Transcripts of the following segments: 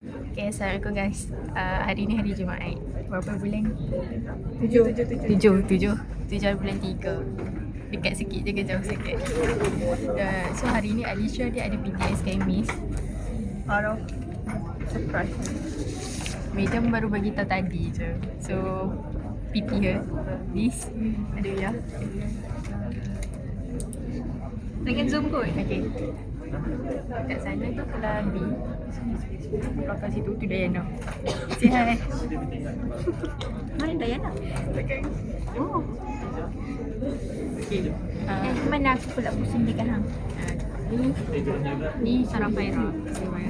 Okay, Assalamualaikum guys. Hari ni hari Jumaat. Berapa bulan? 7 bulan 3. Dekat sikit je ke jauh sikit. So hari ni Alisha dia ada PTS Kemis. Out of surprise. Madam baru bagi tahu tadi je. So PT her. This. Aduh ya. Dengan zoom kot. Okay. Kat sana tu kelas B. Belakang situ tu Dayana. Say hi. Mana Dayana? Oh. Okay. Mana aku pula pusing dekat hang? Ni Sarah Faira.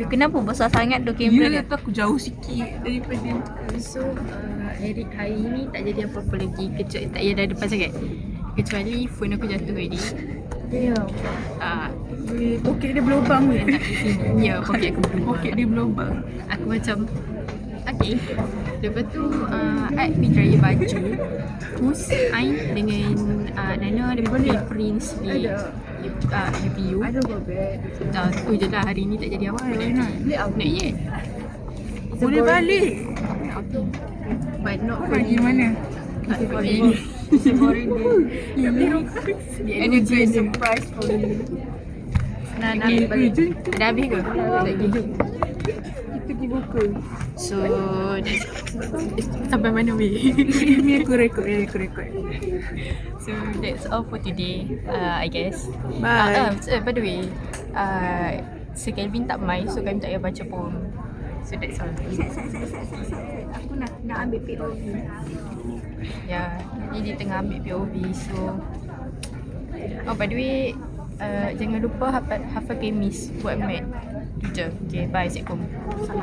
Kenapa besar sangat tu kamera dia? Aku jauh sikit daripada So hari ni tak jadi apa-apa lagi. Kecuali tak payah dah depan sangat. Kecuali phone aku jatuh tadi. Ya. poket dia berlubang ni. Ya, poket aku berlubang. Poket dia berlubang. Aku macam okay. Lepas tu I pergi dry baju. Hus I dengan Nana ada pergi prints di UPU. Ada bebek. Tu je lah, hari ni tak jadi apa-apa. Nak yet. Boleh balik. But not Kau for pergi mana? for me. And it's a surprise for me. Nah, ambil balik. Dah habis ke? Lagi. Kita pergi buka. So sampai mana weh? Ni aku rekod. So that's all for today, I guess. Bye. By the way, Sir Kelvin tak main, so kami tak payah baca pun. So that's all. Aku nak ambil POV. Ya, ni dia tengah ambil POV. So by the way, jangan lupa hafal kemis buat mat. Tu je. Okay, bye. Assalamualaikum. Salam.